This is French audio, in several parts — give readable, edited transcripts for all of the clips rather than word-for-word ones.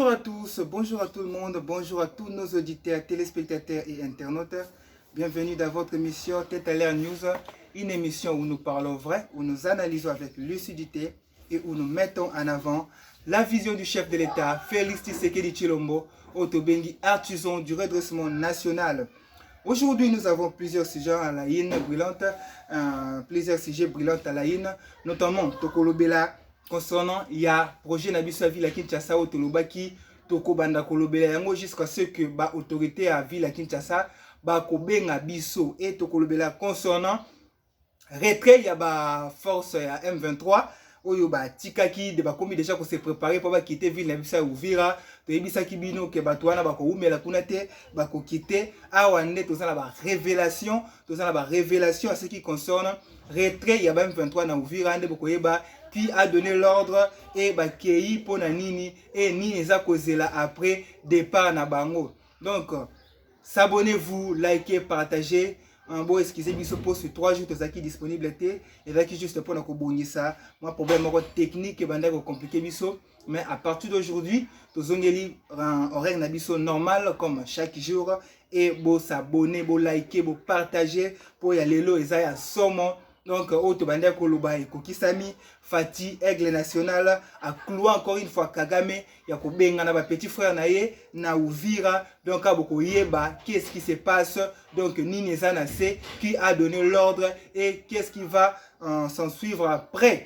Bonjour à tous, bonjour à tout le monde, bonjour à tous nos auditeurs, téléspectateurs et internautes. Bienvenue dans votre émission Tête à l'air News, une émission où nous parlons vrai, où nous analysons avec lucidité et où nous mettons en avant la vision du chef de l'État, Félix Tshisekedi Tshilombo, Otobengi, artisan du redressement national. Aujourd'hui, nous avons plusieurs sujets à la ligne brûlante, à la ligne, notamment Tokolobela. Concernant, il y a projet Nabiso à Ville Kinshasa au Tolobaki, Toko Banda Kolobela, yango jusqu'à ce que ba autorité à Ville Kinshasa, ba Kobenga Biso et Tokolobela concernant retrait, il y a ba force à M23, oyo ba tikaki de ba komi déjà qu'on s'est préparé pour ba quitter Ville Nabisa Uvira, to yebisa kibino ke batwana ba ko umela kunate, ba ko quitter, awande to ça ba révélation, à ce qui concerne retrait, il y a ba M23 na Uvira, ande boko yeba qui a donné l'ordre et bakei pona nini et nini za kozela après départ na bango. Donc s'abonnez-vous, likez, partagez. Bon, excusez biso post sur 3 jours tozaki disponibilité et là qui juste pour na kobongisa moi problème technique et banda ko compliqué biso, mais à partir d'aujourd'hui tozongeli horaire na biso normal comme chaque jour et bon s'abonner, bon liker, bon partager pour y aller lo eza ya somo. Donc, Otobanda Koloba et Kokisami, Fati, Aigle National, a cloué encore une fois Kagame, Yako Benga, na petit frère Naye, na Uvira, donc Aboko Yeba, qu'est-ce qui se passe, donc Nini Zanase, qui a donné l'ordre et qu'est-ce qui va s'en suivre après,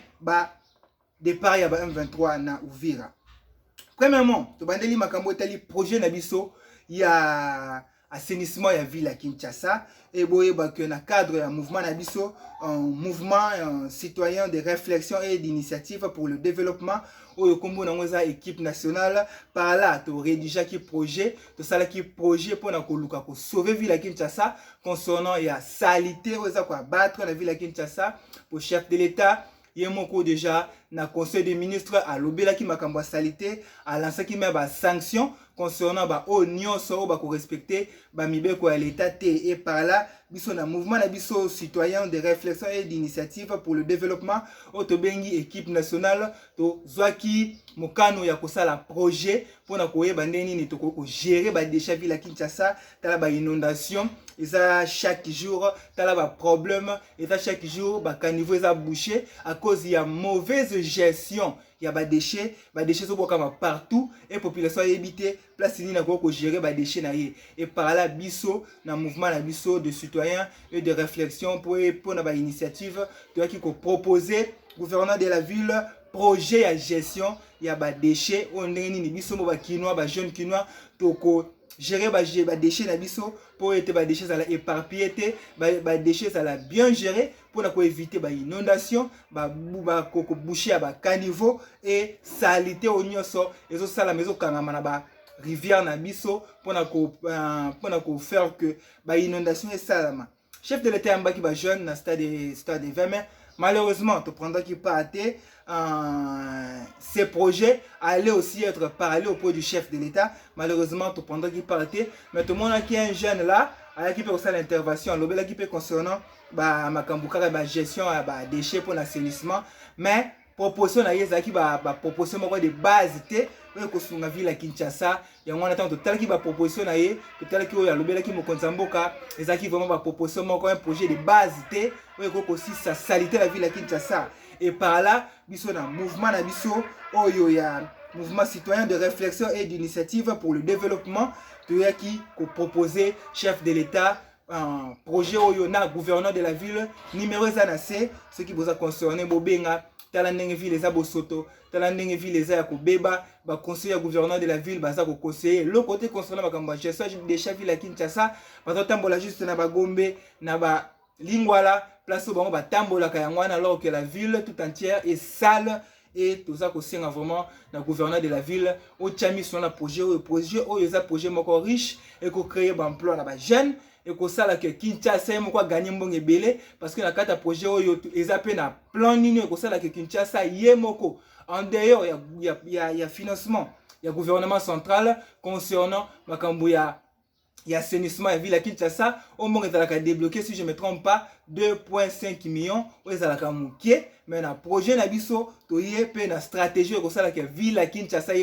départ Yaba M23 na Uvira. Premièrement, Tobandeli Makambo Tali, projet Nabiso, il y a assainissement ya ville à Kinshasa et boye que na cadre ya mouvement Nabiso, un mouvement citoyen de réflexion et d'initiative pour le développement au Kombo na équipe nationale par là to rédiger qui projet to sala qui projet pour na koluka ko sauver ville à Kinshasa concernant ya salité oza ko battre la ville à Kinshasa pour chef de l'État. Yemoko déjà na conseil des ministres à l'obéla qui makambo salité à lancer qui met ba sanction concernant ba oignon so ba ko respecter ba mibeko à l'état et par là biso na mouvement na biso citoyen de réflexion et d'initiative pour le développement Otobengi équipe nationale to zwaki mokano ya kosala projet pour na koyeba ndeni ni to ko gérer ba déchets ville à Kinshasa tala ba inondation eza chaque jour tala ba problème eza chaque jour ba caniveau eza bouché à cause ya mauvaise gestion ya ba déchets so bokama partout et population éviter place ni na ko gérer ba déchets na ye et par là biso na mouvement na biso de citoyens et de réflexion pour na ba initiative to ki ko proposer gouverneur de la ville projet ya gestion ya ba déchets on ndeni ni biso mo ba kinois ba jeune kinois to ko gérer ba déchets na biso pour être ba déchets à la éparpillé ba déchets à la bien gérer pour na ko éviter ba inondation ba ko boucher ba caniveau et salité au nyonso ezo sala mezo kangama na ba rivière na biso pour na ko faire que ba inondation et salama. Chef de l'État ambaki ba jeune na stade 20 mai. Malheureusement, tu prendras qui partait, ces projets allaient aussi être parlés auprès du chef de l'État. Malheureusement, tu prendras qui partait, mais tout le monde qui est un jeune là, qui peut aussi l'intervention, l'obéla qui peut concernant ma gestion des déchets pour l'assainissement, mais proposition na qui proposition de base ko sunga ville à Kinshasa ya ngwana tant total qui proposition na ye total qui ya lobela qui mokonza mboka ezaki vraiment proposition moko un projet de base ko aussi sa salité la ville à Kinshasa et par là biso na mouvement na biso oyo ya mouvement citoyen de réflexion et d'initiative pour le développement to ya qui ko proposer chef de l'État un projet oyo na gouverneur de la ville numéro zanase ce qui vous a concerné bobenga tala ndenge ville eza bosoto tala ndenge ville eza ya kobeba ba conseiller gouverneur de la ville baza ko conseiller le côté concernant bakamba gestion des chefs ville à Kinshasa bazo tambola juste na ba Gombe na ba Lingwala place au bango ba tambola ka yangwana alors que la ville tout entière est sale et tout ça ko senga vraiment na gouverneur de la ville au chami sur la projet o eza projet moko riche et ko créer ba emploi na ba jeunes et que ça là que Kinshasa moko gagner mbongo ebele parce que na kata projet oyo eza pe na plan nini que ça là que Kinshasa yemoko en dehors il y a financement il y a gouvernement central concernant makambo ya il y a assainissement et ville à Kinshasa, au moins ils ont débloqué, si je ne me trompe pas, 2,5 millions, ils ont mouké, mais dans le projet Nabiso, il y a une stratégie pour ça que la ville à Kinshasa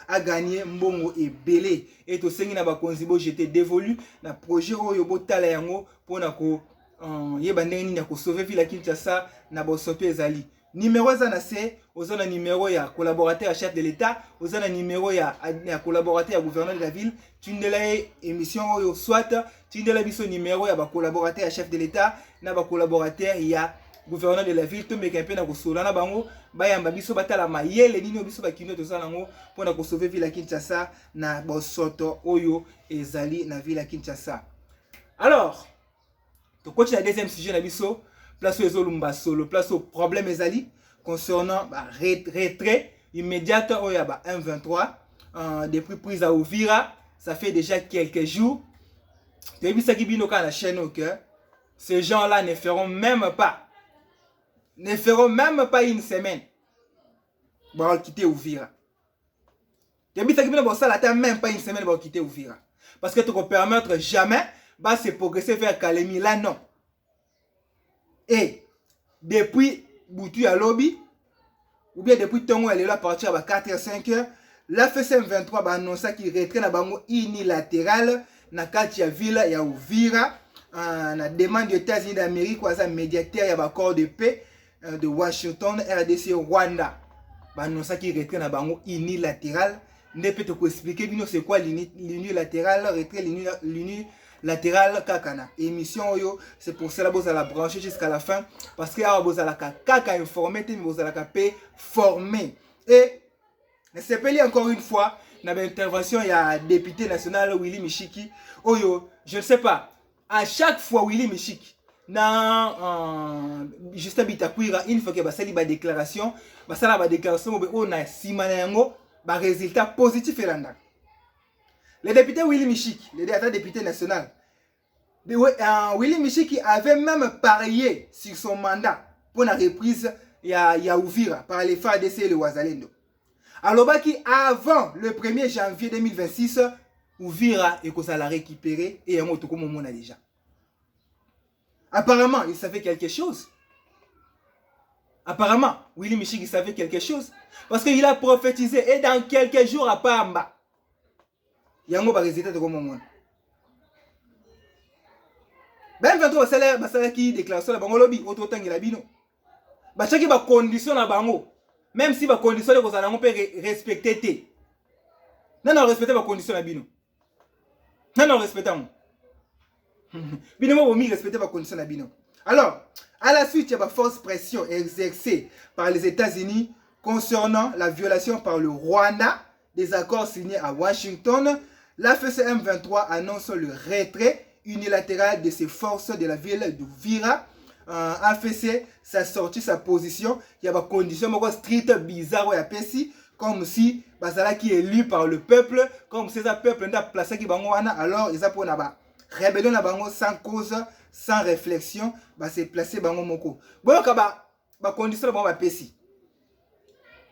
a gagné mbongo et belé. Et tout ce qui n'a pas contribué, j'étais dévolu dans le projet Oyobo Talayango pour sauver la ville à Kinshasa, na bosoto ezali. Numéro c'est un numéro ya collaborateur à chef de l'État, un numéro ya collaborateur à gouverneur de la ville, tu ne l'as émission soit tu ne l'as biso numéro ya collaborateur à chef de l'État, na collaborateur ya gouverneur de la ville, to meka pe na ko sola na bango, ba yamba biso batala mayele nini biso ba kino to sala ngo pour na ko sauver ville à Kinshasa na bosoto oyo ezali na ville à Kinshasa. Alors, to coach la deuxième sujet na biso place aux Olumba solo, place au problème ezali concernant retrait immédiat au yaba 1-23 depuis prise à Uvira, ça fait déjà quelques jours. Depuis ça qui bino ka la chaîne au cœur, ces gens-là ne feront même pas une semaine pour quitter Uvira. Depuis ça qui bino ça la même pas une semaine pour quitter Uvira, parce que tu ne permettre jamais bah se progresser vers Kalemi là non. Et depuis Boutou à Lobby, ou bien depuis Tongo, elle est là à partir de 4h-5h, la FSM23 a annoncé qu'il retrait na bango unilatéral na kati ya ville ya Uvira, na demande des États-Unis d'Amérique, quoi ça médiateur ya accord de paix de Washington, RDC, Rwanda. Ba annoncé qu'il retrait na bango unilatéral. Ne peut te expliquer bino c'est quoi l'unilatéral, retrait l'unilatéral kakana. Émission yo, c'est pour cela que vous allez brancher jusqu'à la fin, parce que vous allez kaka informer, mais vous allez paix former. Et ne se pas encore une fois dans l'intervention il y a député national Willy Michiki. Oyo, je ne sais pas. À chaque fois Willy Michiki dans Justin Bitakwira, une fois que bah sali ba déclaration, bah ça la déclaration on a simana yango ba résultat positif et là. Le député Willy Michiki, le député national, Willy Michiki avait même parié sur son mandat pour la reprise ya Uvira par les FARDC et le Wazalendo. Alors avant le 1er janvier 2026, Uvira et qu'on l'a récupéré et un autre comme on a déjà. Apparemment, il savait quelque chose. Apparemment, Willy Michiki savait quelque chose. Parce qu'il a prophétisé et dans quelques jours à Pamba. Yango ba résultat de comment moi. Ben 23 basala qui déclaration la bango lobby auto tangela bino. Ba chaki ba condition na bango. Même si ba condition les kozala ngompe respecter té. Non respecter ba condition na bino. Non respectons. Bino mo mi respecter ba condition na bino. Alors, à la suite il y a ba force pression exercée par les États-Unis concernant la violation par le Rwanda des accords signés à Washington. La FCM23 annonce le retrait unilatéral de ses forces de la ville d'Uvira. AFC, ça a sorti sa position. Il y a des conditions strictes, bizarres, comme si Basala qui est élu par le peuple, comme si ce peuple n'a pas placé qui bangoana, alors ils ont rébellion sans cause, sans réflexion, c'est placé bango moko. Bon, bah condition ba pesi.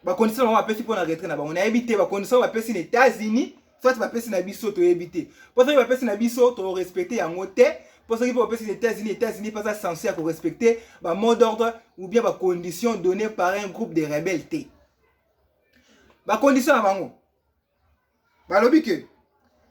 Ba condition ba pesi pour la retrait na ba. On a évité ba condition ba pesi les États-Unis. Soit tu vas passer na biso to éviter. Pour ça tu vas passer na biso to respecter en côté. Pour ça tu vas passer les États-Unis pas censé pour respecter ba mot d'ordre ou bien ba conditions données par un groupe de rebelles. Ba condition à bango. Ba lobi que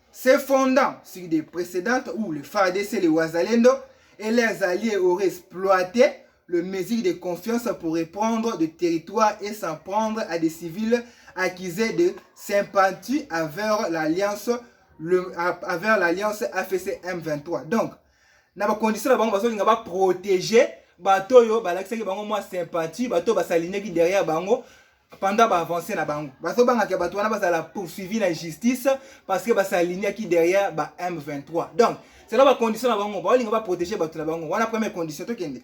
se fondant sur des précédentes où le FARDC et les Wazalendo et leurs alliés auraient exploité le mesure de confiance pour reprendre des territoires et s'en prendre à des civils accusés de sympathie envers l'alliance AFC M23. Donc, dans la condition de bango va protéger bato yo balakisaki bango moi sympathie bato basaligné qui derrière bango pendant ba avancer na bango. Bato banga ke bato wana basala poursuivi la justice parce que basaligné qui derrière ba M23. Donc, c'est là la condition de bango va protéger bato na bango. Wana première condition to kende.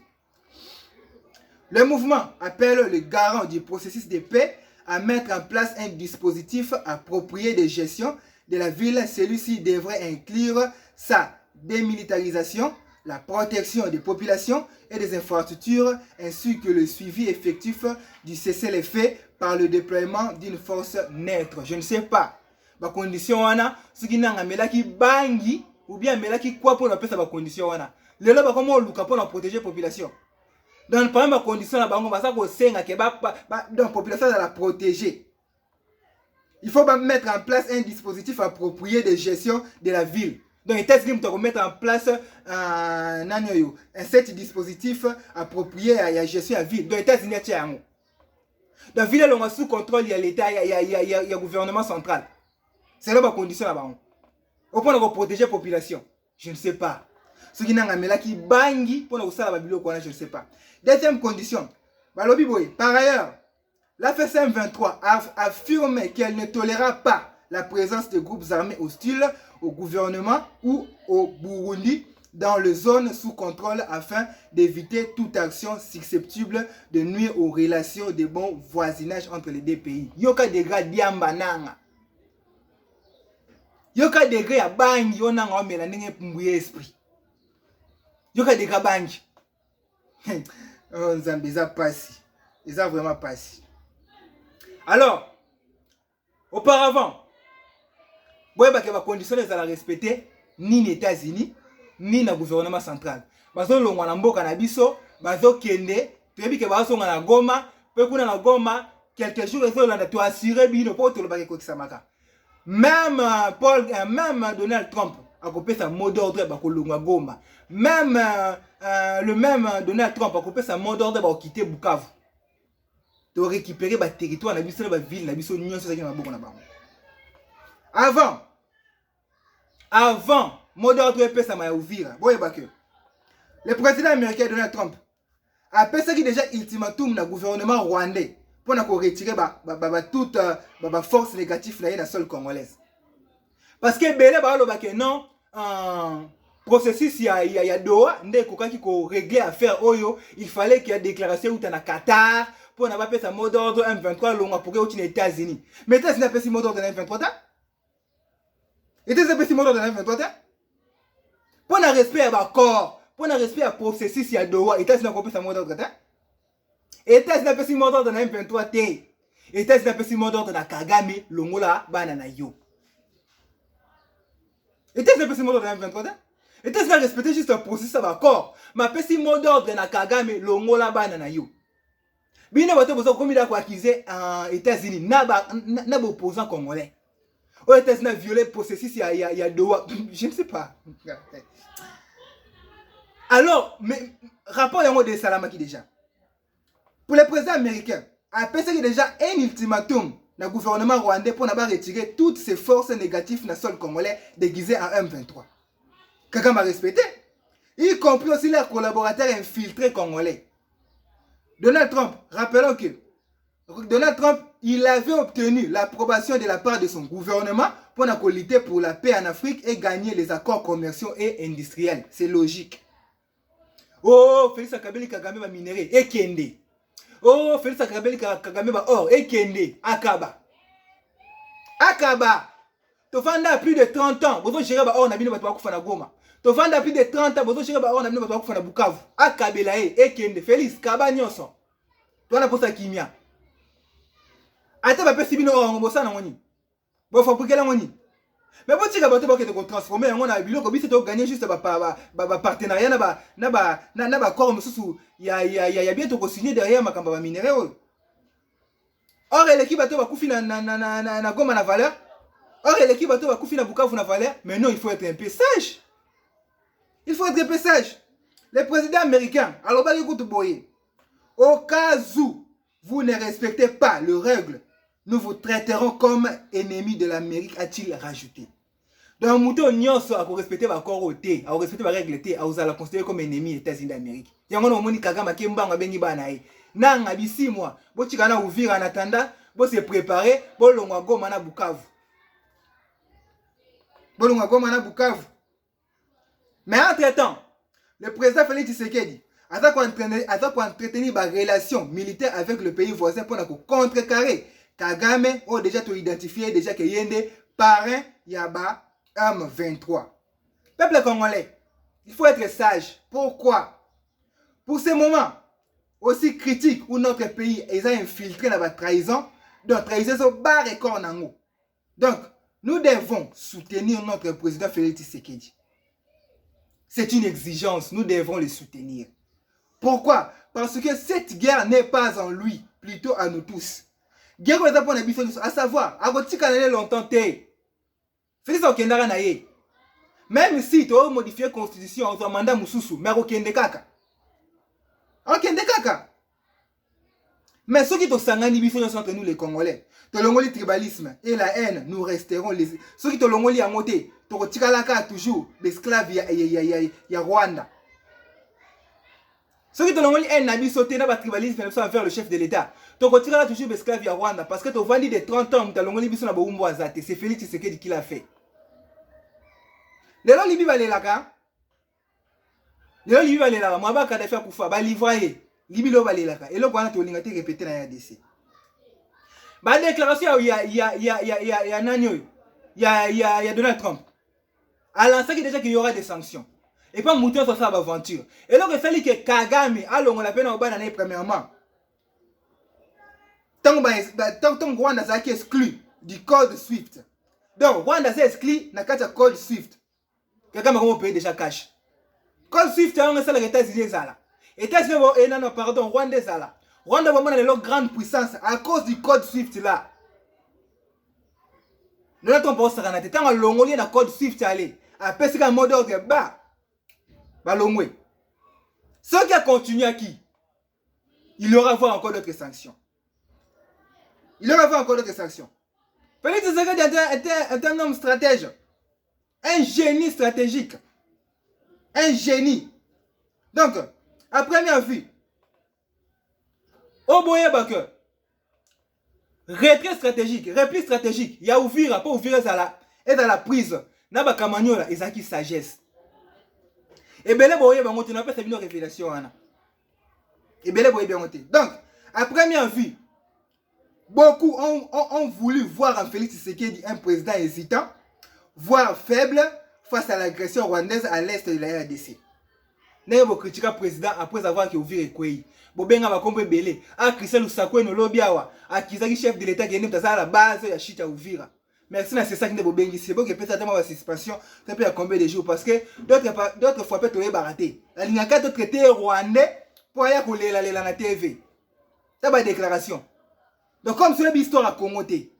Le mouvement appelle le garant du processus de paix à mettre en place un dispositif approprié de gestion de la ville. Celui-ci devrait inclure sa démilitarisation, la protection des populations et des infrastructures, ainsi que le suivi effectif du cessez-le-feu par le déploiement d'une force neutre. Je ne sais pas. Ma condition wana, ce qui n'a pas bangi, ou bien amelaki quoi pour pesa ba condition wana. Lelo ba comment luka pour protéger population. Dans par exemple condition na bango basa ko senga ke donc population la protéger. Il faut mettre en place un dispositif approprié de gestion de la ville. Donc, les États-Unis doivent mettre en place un set dispositif approprié à la gestion de la ville. Donc, les États-Unis sont dans la ville, on a sous contrôle, il y a l'État, il y a le gouvernement central. C'est là la condition là-bas. Au point de protéger la population, je ne sais pas. Ceux qui n'ont pas qui bangi pour nous faire la Bible, je ne sais pas. Deuxième condition, par ailleurs, la FSM 23 a affirmé qu'elle ne tolérera pas la présence de groupes armés hostiles au gouvernement ou au Burundi dans les zones sous contrôle afin d'éviter toute action susceptible de nuire aux relations de bon voisinage entre les deux pays. Yoka degré diambananga. Yoka degré ya bangi onanga omela ndenge pumbuye esprit. Yoka degré bangi. Oh Nzambe eza pasi. Eza vraiment pasi. Alors, auparavant, il y a des conditions à respecter ni les États-Unis, ni le gouvernement central. Parce que l'on a mboka na biso, bazo kende, tebi ke bazo na Goma, pe kuna na Goma, quelques jours ils ont tu assuré bino pour tout le bagay ko kisamaka. Même Donald Trump a coupé sa mot d'ordre ba ko lunga Goma. Même le même Donald Trump a coupé sa mot d'ordre ba quitter Bukavu. De récupérer le territoire, la ville, la ville, avant, mot d'ordre ça m'a ouvert. Le président américain Donald Trump a pensé qu'il déjà ultimatum dans le gouvernement rwandais pour retirer toute force négative dans la sol congolaise. Parce que Bélé non, processus il y a Doha, qui régler affaire Oyo, il fallait qu'il y ait une déclaration où tu as Qatar. Pour n'avoir pas sa mot d'ordre M23 longa pour que les États-Unis. Mais les États-Unis n'ont pas si mot d'ordre M23. Les États-Unis n'ont pas si mot d'ordre M23. Pour un respect à l'accord, pour un respect à processus il y a Doha, les États-Unis n'ont pas sa mot d'ordre. Les États-Unis n'ont pas si mot d'ordre M23. Les États-Unis n'ont pas si mot d'ordre Kagame longola banana yo. Les États-Unis n'ont pas si mot d'ordre M23. Les États-Unis ont respecté juste un processus à l'accord. Mais pas si mot d'ordre Kagame longola banana yo. Bino bato bozo komi da ko accuser en États-Unis na opposant congolais. Aux États-Unis a violé processus il y a Doha. Je ne sais pas. Alors, mais rapport yango de Salamaki déjà. Pour le président américain, a pensé que déjà un ultimatum dans le gouvernement rwandais pour n'avoir retiré toutes ces forces négatives dans le sol congolais déguisées en M23. Quelqu'un m'a respecté, y compris aussi leurs collaborateurs infiltrés congolais. Donald Trump, rappelons que Donald Trump, il avait obtenu l'approbation de la part de son gouvernement pour lutter pour la paix en Afrique et gagner les accords commerciaux et industriels. C'est logique. Oh, Félix Akabeli Kagame va minerai et Kende. Oh, Félix Akabeli Kagame va or et Kende. Akaba. Akaba. Tofanda plus de 30 ans. Vous gérez or na bino bato bakufana Goma. Tofanda plus de 30 ans. Vous gérez or na bino bato bakufana Bukavu. Akabela et Kende. Félix Kaba nyonso. Toi na posa kimia. Ata ba pesi bino or ngobosa na ngoni. Bo fabriquer la ngoni. Mais bon, tu vas te transformer en un biloko biso to gagner juste ba partenariat na ba corps mususu ya bientôt ko signer derrière makamba ba minéraux. Or l'équipe bato ba kufi na Goma na valeur. Or l'équipe bato ba kufi na Bukavu na valeur, mais non, il faut être un peu sage. Il faut être un peu sage. Le président américain, alors ba yikutu boye. Au cas où vous ne respectez pas les règles, nous vous traiterons comme ennemis de l'Amérique, a-t-il rajouté. Donc, mouton nyonso a respecté va corps au thé, a respecté va règle thé, a la considérer comme ennemi des États-Unis d'Amérique. Yango no moni Kagame kembanga bengi bana e. Nanga bi 6 mois, bo tikana ouvrir en attendant, bo se préparer, bo longwa Goma na Bukavu. Bo longwa Goma na Bukavu. Mais entre-temps, le président Félix Tshisekedi a entretenir des relations militaires avec le pays voisin pour contrecarrer Kagame ont déjà tout identifié, déjà que Yende parrain Yaba M23. Peuple congolais, il faut être sage. Pourquoi? Pour ces moments aussi critiques où notre pays est infiltré dans la trahison, donc trahison c'est barre et corps nango. Donc, nous devons soutenir notre président Félix Tshisekedi. C'est une exigence, nous devons le soutenir. Pourquoi? Parce que cette guerre n'est pas en lui, plutôt à nous tous. Guerre qu'on a pour à savoir, à votre canal longtemps, Félix Okendara na ye. Même si tu as modifié la constitution, on a mandat Moussoussou, mais Okende Kaka. Okende Kaka. Mais ceux qui te sangani biso entre nous les Congolais, te longoli tribalisme et la haine, nous resterons les. Ceux qui te longoli à monter, te retikalaka toujours l'esclave ya Rwanda. Ceux qui te longoli haine n'a sauté dans le tribalisme envers le chef de l'État. Tu retireras toujours l'esclave ya Rwanda parce que tu as vendu de 30 ans, tu as longoli biso na Boumbo Azate. C'est Félix Tshisekedi qui l'a fait. Les gens libi balelaka. Les gens libi balelaka. Moi ba Kadhafi akufa ba livrer. Libi lo balelaka. Et là on a to lingate répéter na RDC. Ba déclaration ya nani ya Donald Trump. A lancé déjà qu'il y aura des sanctions. Et pas mouton sur ça aventure. Et là il fallait que Kagame allons on l'appelle au banane premièrement. Tant Rwanda s'est exclu du code SWIFT. Donc Rwanda s'est exclu na kata code SWIFT. Quelqu'un m'a payé déjà cash. Code SWIFT on a ça les États-Unis là. États-Unis non pardon Rwanda ça là. Rwanda vraiment leur grande puissance à cause du code SWIFT là. Nous n'avons pas ça na tant longoli na code SWIFT aller. Après c'est un mot d'ordre bas. Ba longwe. Ce qui a continué à qui? Il aura avoir encore d'autres sanctions. Il aura avoir encore d'autres sanctions. Félix Tshisekedi est un homme stratège. Un génie stratégique. Un génie. Donc, à première vue, au boye bake, retrait stratégique, repli stratégique, il y a ouvrir, pas ouvrir ça là, et dans la prise, n'a pas kamanyola, et ça qui sagesse. Et belé boye bangote, n'a pas une révélation. Et belé boye bangote. Donc, à première vue, beaucoup ont voulu voir en Félix Tshisekedi un président hésitant, voire faible face à l'agression rwandaise à l'est de la RDC. N'est pas critiquer le président après avoir qui ouvert Ekweyi. Bobenga va comprendre belé. A Christelle Ousakwe no lobiawa. A Kizaki chef de l'État qui est né à la base ya chita ouvira. Merci c'est ça qui n'est bobengi. C'est bon que peut-être tellement la suspension. Ça peut à combien de jours parce que d'autres fois peut être baraté. La ligne 4 traité rwandais pour aller couler la TV. C'est pas déclaration. Donc comme c'est l'histoire à Congoté.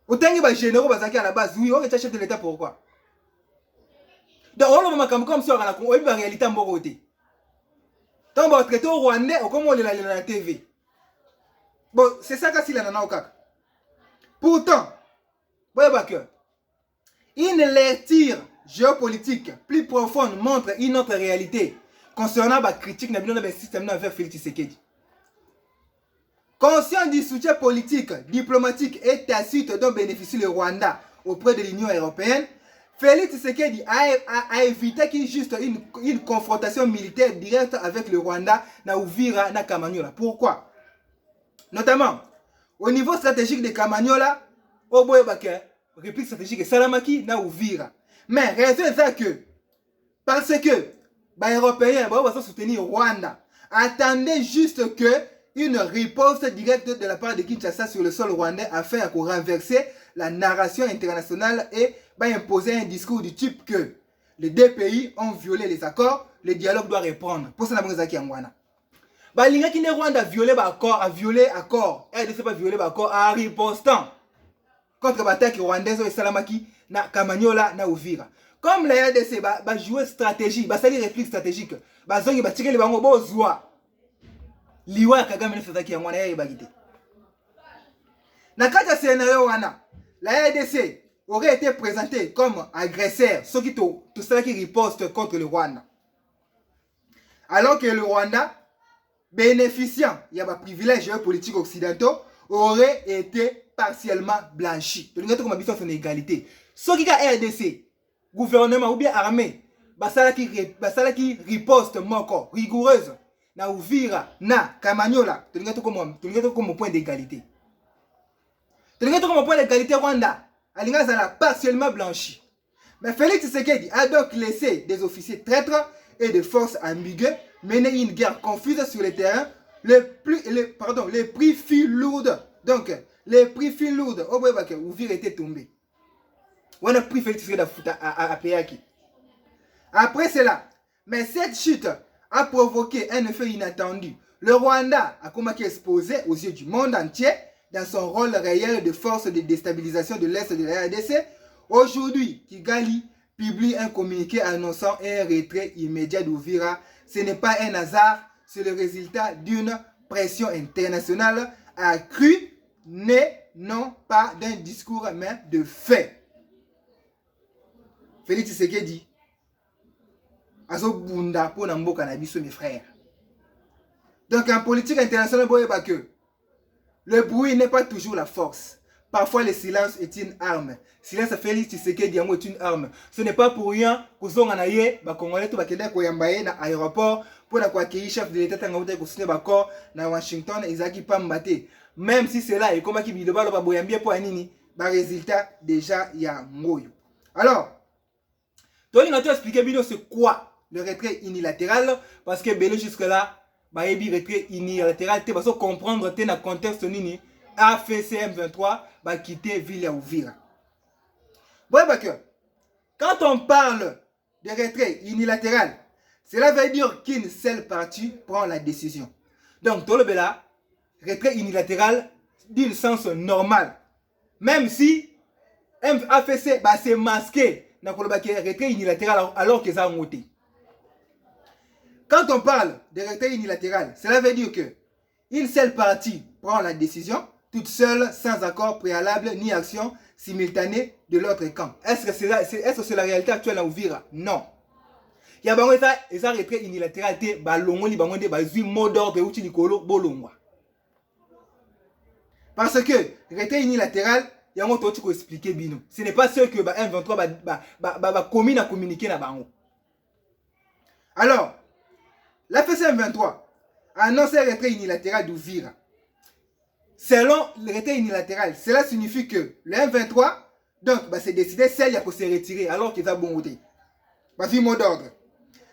Autant que les généraux bazaki à la base, oui, on est chef de l'État pourquoi? Donc on va comme ça on a une réalité en Boroté. Tant on va traiter au Rwandais comme on est la TV. Bon, c'est ça qu'a si la nana au cac. Pourtant, une lecture géopolitique plus profonde montre une autre réalité concernant la critique du système envers Félix Tshisekedi. Conscient du soutien politique, diplomatique et tacite dont bénéficie le Rwanda auprès de l'Union européenne, Félix Tshisekedi a évité une confrontation militaire directe avec le Rwanda na Uvira na Kamanyola. Pourquoi? Notamment, au niveau stratégique de Kamanyola, au Boyebake, réplique stratégique Salamaki na Uvira. Mais raison est ça que, parce que les Européens vont soutenir Rwanda, attendez juste que une riposte directe de la part de Kinshasa sur le sol rwandais afin de renverser la narration internationale et imposer un discours du type que les deux pays ont violé les accords, le dialogue doit reprendre. Pour ça, nous avons Balinga qui Rwanda a violé l'accord, a violé l'accord, RDC pas violé l'accord en ripostant contre l'attaque rwandaise et Salamaki na Kamanyola na Uvira. Comme la RDC va jouer stratégie, va salir réplique stratégique, va zongi va tirer les bango bozwa. Liwa Kagame ne faisait qu'il y a un moyen de bagiter. Dans le scénario, la RDC aurait été présentée comme agresseur, ce qui tout cela qui riposte contre le Rwanda. Alors que le Rwanda, bénéficiant il y a des privilèges géopolitiques occidentaux, aurait été partiellement blanchi. Donc, nous avons son égalité. Ce qui est RDC, gouvernement ou bien armée, ça qui riposte encore rigoureuse. Na Uvira, na Kamanyola, tu n'as comme point d'égalité. Tu n'as comme point d'égalité Rwanda, Alinga Zala partiellement blanchi. Mais Félix Tshisekedi a donc laissé des officiers traîtres et des forces ambiguës mener une guerre confuse sur le terrain. Les prix furent lourds. Donc, les prix furent lourds. Au bout de Uvira était tombé. On a pris Félix Tshisekedi à payer à qui? Après cela, mais cette chute a provoqué un effet inattendu. Le Rwanda a commencé à exposer aux yeux du monde entier dans son rôle réel de force de déstabilisation de l'Est de la RDC. Aujourd'hui, Kigali publie un communiqué annonçant un retrait immédiat d'Uvira. Ce n'est pas un hasard, c'est le résultat d'une pression internationale accrue, non pas d'un discours, mais de fait. Félix Tshisekedi, azo bunda pour namboka na biso mes frères. Donc en politique internationale, que le bruit n'est pas toujours la force. Parfois le silence est une arme. Silence Félix Tshisekedi est une arme. Ce n'est pas pour rien que zonga na ye ba Congolais to bakenda ko yambaye na aéroport pour na kwa accueillir chef de l'État tanga uta ko signer bakor na Washington ezaki pambate. Même si c'est là et comme ki biloba lo ba boyambie pour anini, ba résultat déjà ya ngoyo. Alors, toi il m'a expliqué bino c'est quoi le retrait unilatéral parce que belé jusque là ba yebi retrait unilatéral te baso comprendre te na contexte nini AFC M23 va quitter ville à Uvira. Bon, quand on parle de retrait unilatéral, cela veut dire qu'une seule partie prend la décision. Donc, tout le bela, retrait unilatéral d'un sens normal. Même si AFC va se masquer dans le retrait unilatéral alors que ça a monté. Quand on parle de retrait unilatéral, cela veut dire que une seule partie prend la décision, toute seule, sans accord préalable ni action simultanée de l'autre camp. Est-ce que c'est la réalité actuelle à Uvira? Non. Il y a des retraits unilatéral, des mot d'ordre outil Nicolo Bolongwa. Parce que retrait unilatéral, il y a un autre qui expliquer bino. Ce n'est pas ce que M23 va communiquer na bango. Alors, la FCM23 a annoncé un retrait unilatéral d'Uvira. Selon le retrait unilatéral, cela signifie que le M23 donc c'est décidé celle pour se retirer alors qu'il a bon côté. Voici mot d'ordre.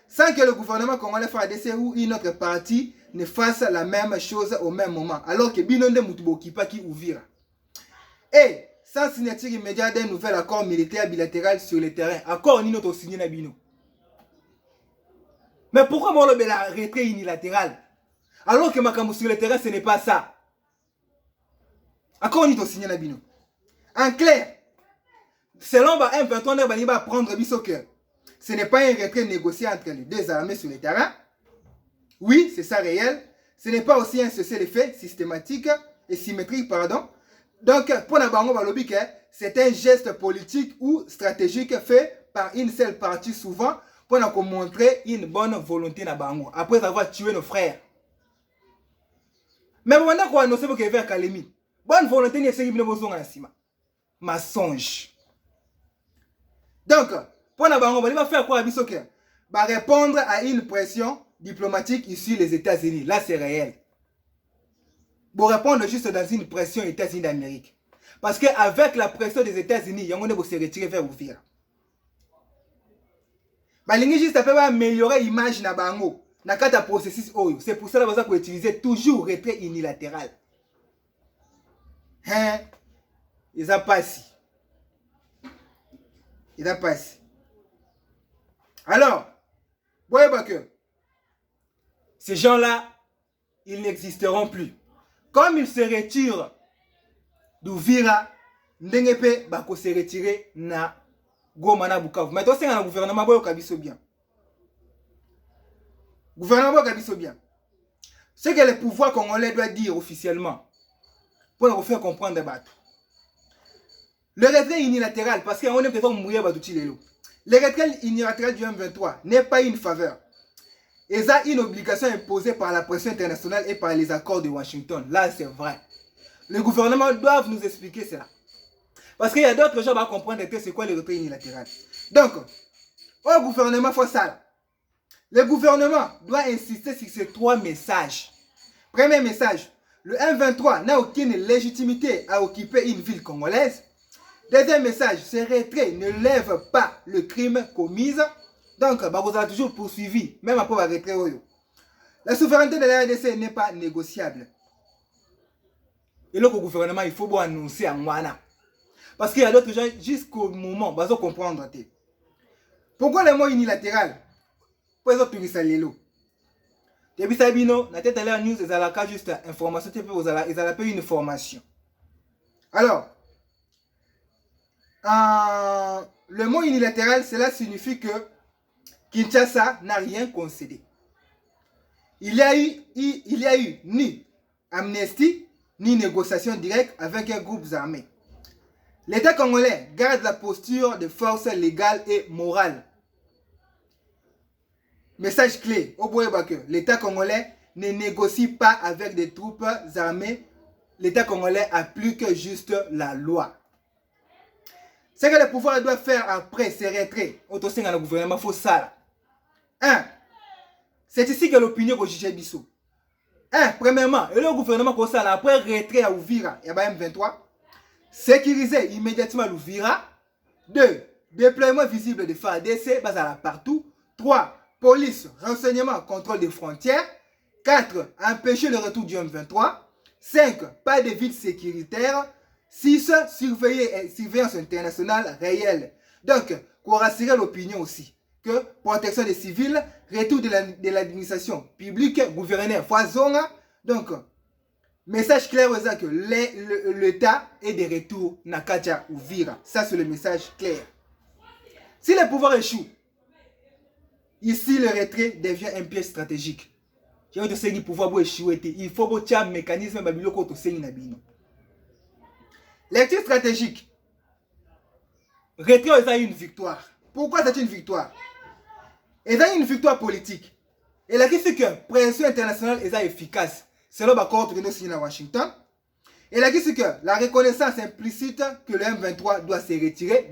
Sans que le gouvernement congolais FARDC ou une autre partie ne fasse la même chose au même moment, alors que Binonde Mutubokipa qui Uvira. Et sans signature immédiate d'un nouvel accord militaire bilatéral sur le terrain, accord ni notre signé na Bino. Mais pourquoi mon le retrait unilatéral alors que Makamou sur le terrain ce n'est pas ça? Accord ni notre signé na Bino. En clair, selon M23 on va prendre biso que ce n'est pas un retrait négocié entre les deux armées sur le terrain. Oui, c'est ça réel. Ce n'est pas aussi un cessez-le-feu systématique et symétrique, pardon. Donc, pour Nabango Balobi, c'est un geste politique ou stratégique fait par une seule partie souvent pour nous montrer une bonne volonté Nabango après avoir tué nos frères. Mais maintenant qu'on a annoncé que vers Kalemi, bonne volonté n'est pas besoin de cima. Mensonge. Donc, pour Nabango, il va faire quoi à Bissoke? Va répondre à une pression diplomatique issue des États-Unis. Là, c'est réel. Pour répondre juste dans une pression États-Unis d'Amérique. Parce qu'avec la pression des États-Unis, il y a un se retirer vers Uvira. Balingi juste après améliorer l'image de Nabango. Nakata processus Oyo. C'est pour ça qu'on va utiliser toujours retrait unilatéral. Hein? Ils ont passé. Ils ont passé. Alors, voyez que ces gens-là, ils n'existeront plus. Comme ils se retirent d'Uvira, Ndengepe bako se retirer na Goma na Bukavu. Mais toi, c'est un gouvernement boyo kabiso bien. Gouvernement boyo kabiso bien. Ce que le pouvoir congolais doit dire officiellement pour nous faire comprendre des bateaux. Le retrait unilatéral, parce qu'on est peut-être mouillé batouti lelo. Le retrait unilatéral du M23 n'est pas une faveur. Et ça, une obligation imposée par la pression internationale et par les accords de Washington. Là, c'est vrai. Le gouvernement doit nous expliquer cela. Parce qu'il y a d'autres gens qui vont comprendre c'est quoi le retrait unilatéral. Donc, au gouvernement, il faut ça. Le gouvernement doit insister sur ces trois messages. Premier message, le M23 n'a aucune légitimité à occuper une ville congolaise. Deuxième message, ce retrait ne lève pas le crime commis. Donc, vous avez toujours poursuivi, même après le retrait. La souveraineté de la RDC n'est pas négociable. Et le gouvernement, il faut annoncer à Mwana. Parce qu'il y a d'autres gens, jusqu'au moment, ils vont comprendre. Pourquoi le mot unilatéral? Pour les autres lelo. Depuis Sabino, la tête à l'air news, ils ont juste information, ils ont une formation. Alors, le mot unilatéral, cela signifie que Kinshasa n'a rien concédé. Il y a eu ni amnistie, ni négociation directe avec un groupe armé. L'État congolais garde la posture de force légale et morale. Message clé, l'État congolais ne négocie pas avec des troupes armées. L'État congolais applique juste la loi. Ce que le pouvoir doit faire après ces retraits, le gouvernement faut ça. 1. C'est ici que l'opinion est jugée Bissot. 1. Premièrement, le gouvernement comme ça, après retrait à Ouvira, il y a M23, sécuriser immédiatement l'Ouvira. 2. Déploiement visible de FARDC, partout. 3. Police, renseignement, contrôle des frontières. 4. Empêcher le retour du M23. 5. Pas de vide sécuritaire. 6. Surveillance internationale réelle. Donc, pour rassurer l'opinion aussi, que protection des civils, retour de l'administration publique, gouverneur, foisonga. Donc, message clair aux que l'État est de retour Nakaja ou Vira. Ça, c'est le message clair. Si le pouvoir échoue, ici, le retrait devient un piège stratégique. J'ai envie de dire que le pouvoir pour échouer, il faut que un mécanisme de lecture stratégique. Retrait, c'est une victoire. Pourquoi c'est une victoire? C'est une victoire politique. Et la question c'est que la pression internationale est efficace. Selon l'accord que nous signons à Washington. Et la question c'est que la reconnaissance implicite que le M23 doit se retirer,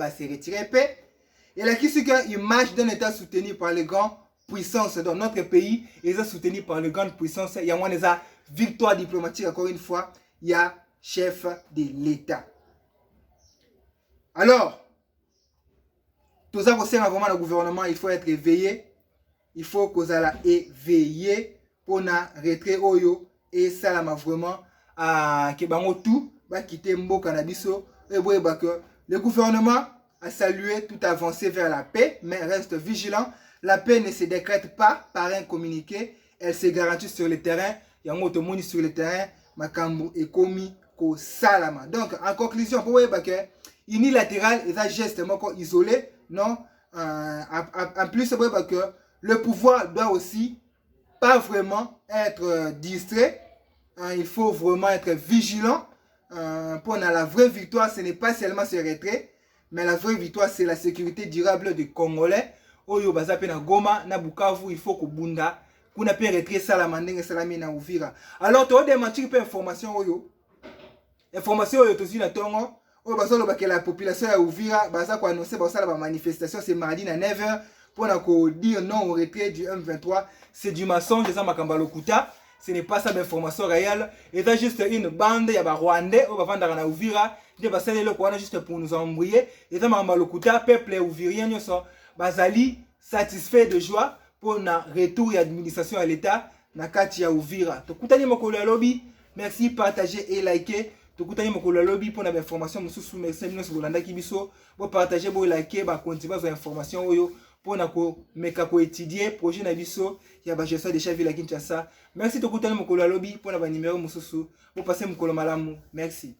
paix. Et la question c'est que l'image d'un État soutenu par les grandes puissances dans notre pays est soutenu par les grandes puissances. Il y a moins de victoire diplomatique, encore une fois, il y a chef de l'État. Alors, tout ça concerne vraiment le gouvernement, il faut être éveillé. Il faut qu'on soit éveillé pour na retrait oyo et ça là vraiment à que bango tout va quitter Mboka na biso et que le gouvernement a salué toute avancée vers la paix mais reste vigilant. La paix ne se décrète pas par un communiqué, elle se garantit sur le terrain. Yango to moni sur le terrain makambo et komi ko salama. Donc en conclusion pour que unilatéral et un geste isolé non en plus que le pouvoir doit aussi pas vraiment être distrait. Il faut vraiment être vigilant. Pour la vraie victoire, ce n'est pas seulement ce retrait, mais la vraie victoire, c'est la sécurité durable des Congolais. Oyo bazape na Goma, na Bukavu, il faut que Bunda, qu'on a pu retrait salamandeng salami na Uvira. Alors, tu as démenti peu information oyo. Information oyo tozi na tongo. Oyo bazolo que la population ya Uvira, baza ko annoncer ba sala ba manifestation c'est mardi à 9h. Pour dire non au retrait du M23, c'est du mensonge, c'est Makamba Lokuta. Ce n'est pas ça l'information réelle. Et c'est juste une bande, il y a des Rwandais, on va vendre à Ouvira, il y a juste pour nous embrouiller. Et c'est Makamba Lokuta, peuple ouvirien, ils sont basali satisfait de joie pour un retour et administration à l'État. Nakati ya Ouvira. Tokutani mokolo ya lobby, merci, partagez et likez. Tokutani mokolo ya lobby pour la information mususu merci nous bolanda kibiso. Bo partager, bo liker, ba continuer aux informations oyo. Pour étudier projet na biso ya ba gestion de chef ville à Kinshasa. Merci to kutana mokolo ya lobby pour na ba numéro mususu pour passer mokolo malamu. Merci.